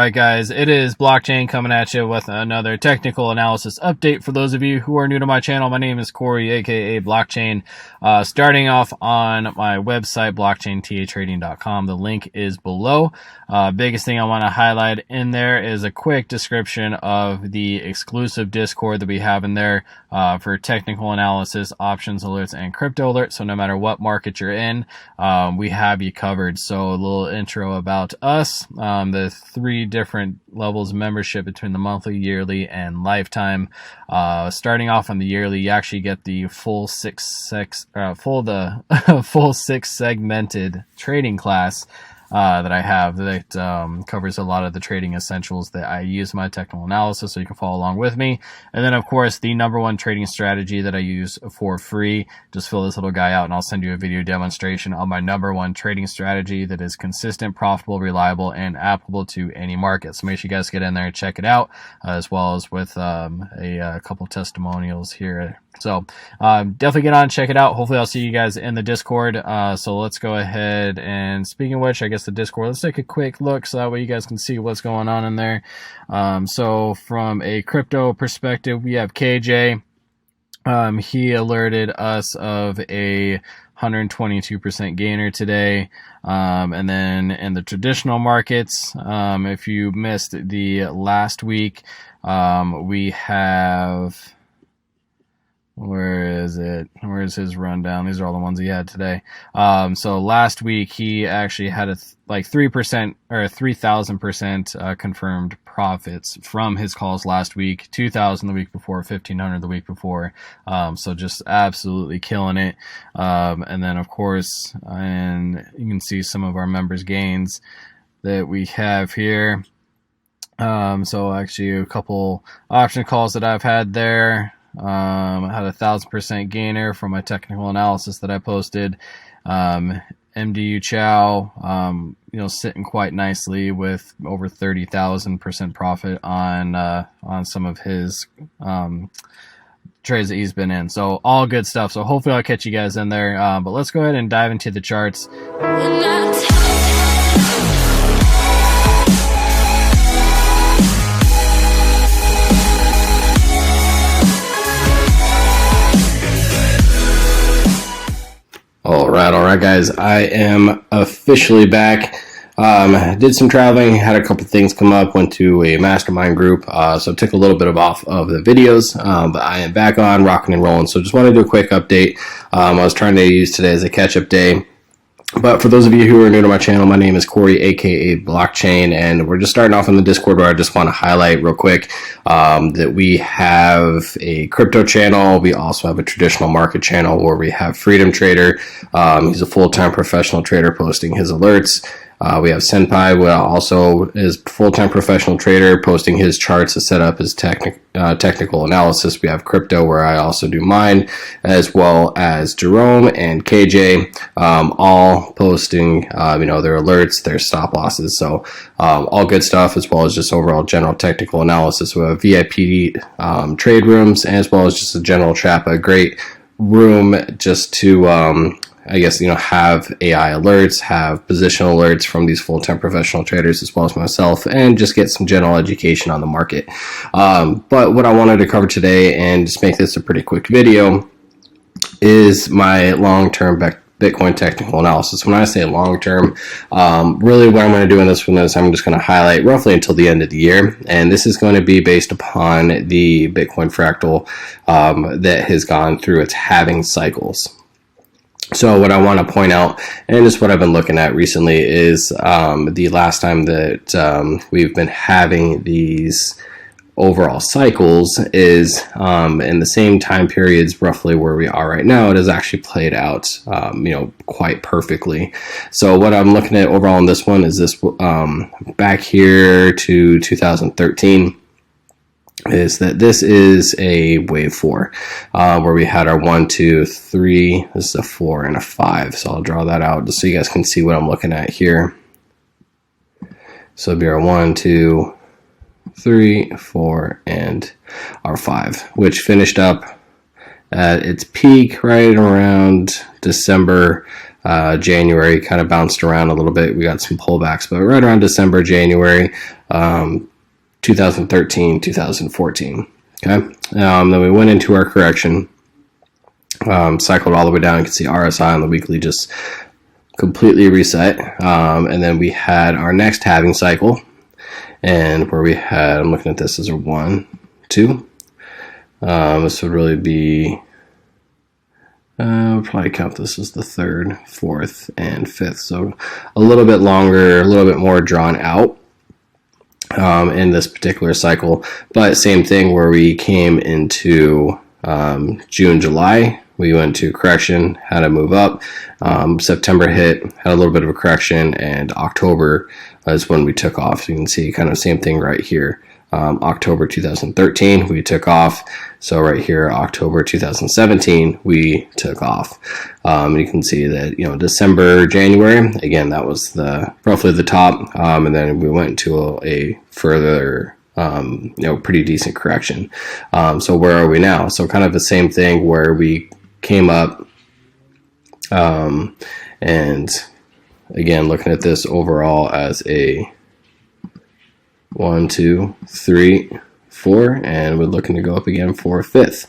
Alright guys, it is Blockchain coming at you with another technical analysis update. For those of you who are new to my channel, my name is Corey, aka Blockchain. Starting off on my website, blockchaintrading.com. The link is below. Biggest thing I want to highlight in there is a quick description of the exclusive Discord that we have in there for technical analysis, options alerts, and crypto alerts. So no matter what market you're in, we have you covered. So a little intro about us. The three different levels of membership between the monthly, yearly, and lifetime. Starting off on the yearly, you actually get the full six segmented trading class that I have that covers a lot of the trading essentials that I use in my technical analysis, so you can follow along with me. And then, of course, the #1 trading strategy that I use for free. Just fill this little guy out, and I'll send you a video demonstration on my #1 trading strategy that is consistent, profitable, reliable, and applicable to any market. So make sure you guys get in there and check it out, as well as with a couple testimonials here. So definitely get on and check it out. Hopefully I'll see you guys in the Discord. So let's go ahead, and speaking of which, I guess the Discord, let's take a quick look so that way you guys can see what's going on in there. So from a crypto perspective, we have KJ. He alerted us of a 122% gainer today. And then in the traditional markets, if you missed the last week, we have... Where is it? Where's his rundown? These are all the ones he had today. So last week he actually had like 3% or 3,000% confirmed profits from his calls last week. 2,000 the week before, 1,500 the week before. So just absolutely killing it. And then of course, and you can see some of our members' gains that we have here. So actually a couple option calls that I've had there. I had 1,000% gainer from my technical analysis that I posted. MDU Chow, sitting quite nicely with over 30,000% profit on some of his trades that he's been in. So all good stuff. So hopefully I'll catch you guys in there. But let's go ahead and dive into the charts. All right, guys, I am officially back. Did some traveling, had a couple things come up, went to a mastermind group, so took a little bit off of the videos, but I am back on, rocking and rolling. So just wanted to do a quick update. I was trying to use today as a catch-up day. But for those of you who are new to my channel, my name is Corey, aka Blockchain, and we're just starting off in the Discord, where I just want to highlight real quick that we have a crypto channel. We also have a traditional market channel where we have Freedom Trader. He's a full-time professional trader posting his alerts. We have Senpai, who also is full-time professional trader, posting his charts to set up his technical analysis. We have Crypto, where I also do mine, as well as Jerome and KJ, all posting, their alerts, their stop losses. So all good stuff, as well as just overall general technical analysis. We have VIP trade rooms, as well as just a general chat. A great room just to have AI alerts, have positional alerts from these full-time professional traders, as well as myself, and just get some general education on the market. But what I wanted to cover today, and just make this a pretty quick video, is my long-term Bitcoin technical analysis. When I say long-term, really what I'm going to do in this one is I'm just going to highlight roughly until the end of the year, and this is going to be based upon the Bitcoin fractal that has gone through its halving cycles. So what I want to point out, and just what I've been looking at recently, is the last time that we've been having these overall cycles is in the same time periods roughly where we are right now. It has actually played out quite perfectly. So what I'm looking at overall in this one is this back here to 2013. Is that this is a wave 4 where we had our 1, 2, 3, this is a 4 and a 5. So I'll draw that out just so you guys can see what I'm looking at here. So it'll be our 1, 2, 3, 4, and our 5, which finished up at its peak right around December January kind of bounced around a little bit. We got some pullbacks, but right around December, January, 2013, 2014. Okay. Then we went into our correction, cycled all the way down. You can see RSI on the weekly just completely reset. And then we had our next halving cycle, and where we had, I'm looking at this as a 1, 2. This would really be, we'll probably count this as the 3rd, 4th, and 5th. So a little bit longer, a little bit more drawn out in this particular cycle. But same thing where we came into June, July. We went to correction, had to move up. September hit, had a little bit of a correction, and October is when we took off. So you can see kind of same thing right here. October 2013, we took off. So right here, October 2017, we took off. You can see that, December, January, again, that was roughly the top. And then we went to a further, pretty decent correction. So where are we now? So kind of the same thing where we came up, and again, looking at this overall as a 1, 2, 3, 4, and we're looking to go up again for a 5th.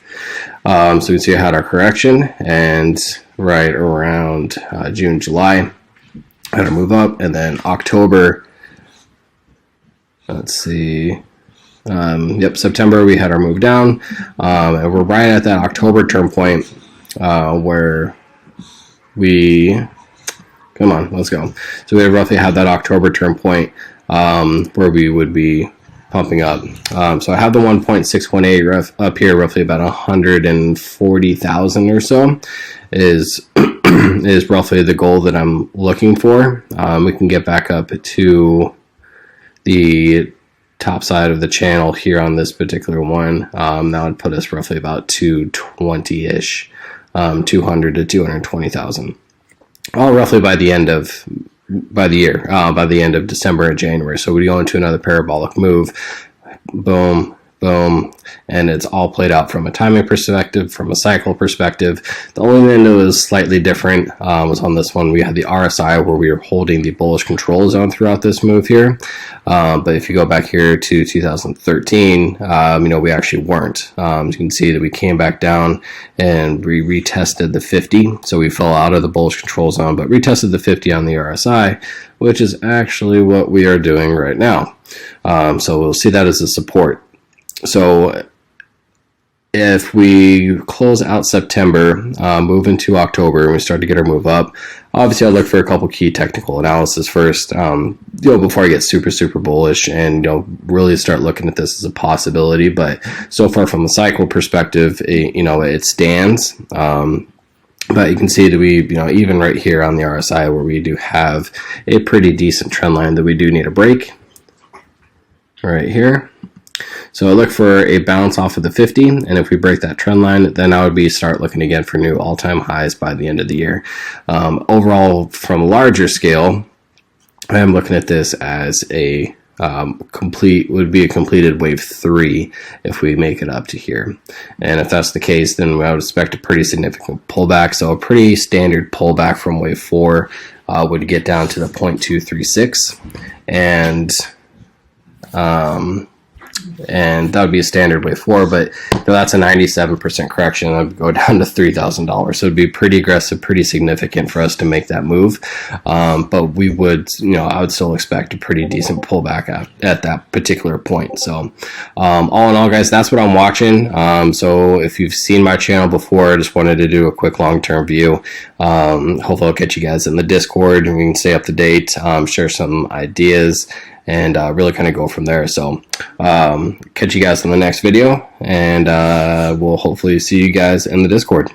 So we can see I had our correction, and right around June, July, I had to move up, and then October, let's see, September we had our move down, and we're right at that October turn point where we, come on, let's go. So we roughly had that October turn point where we would be pumping up. So I have the 1.618 up here, roughly about 140,000 or so is is roughly the goal that I'm looking for. We can get back up to the top side of the channel here on this particular one. That would put us roughly about 220-ish, 200 to 220,000. All roughly by the end of by the end of December and January. So we go into another parabolic move, boom, boom, and it's all played out from a timing perspective, from a cycle perspective. The only thing that was slightly different was on this one. We had the RSI where we were holding the bullish control zone throughout this move here. But if you go back here to 2013, we actually weren't. You can see that we came back down and we retested the 50. So we fell out of the bullish control zone, but retested the 50 on the RSI, which is actually what we are doing right now. So we'll see that as a support. So if we close out September, move into October, and we start to get our move up, obviously I'll look for a couple key technical analysis first, before I get super bullish and really start looking at this as a possibility. But so far from a cycle perspective, it stands. But you can see that we, even right here on the RSI where we do have a pretty decent trend line that we do need a break right here. So I look for a bounce off of the 50, and if we break that trend line, then I would start looking again for new all-time highs by the end of the year. Overall, from a larger scale, I am looking at this as a completed wave 3 if we make it up to here. And if that's the case, then I would expect a pretty significant pullback. So a pretty standard pullback from wave 4 would get down to the 0.236, and that would be a standard wave 4, but that's a 97% correction. That would go down to $3,000. So it'd be pretty aggressive, pretty significant for us to make that move. But we would, I would still expect a pretty decent pullback at that particular point. So all in all, guys, that's what I'm watching. So if you've seen my channel before, I just wanted to do a quick long-term view. Hopefully I'll catch you guys in the Discord and we can stay up to date, share some ideas, and really kind of go from there. So catch you guys in the next video, and we'll hopefully see you guys in the Discord.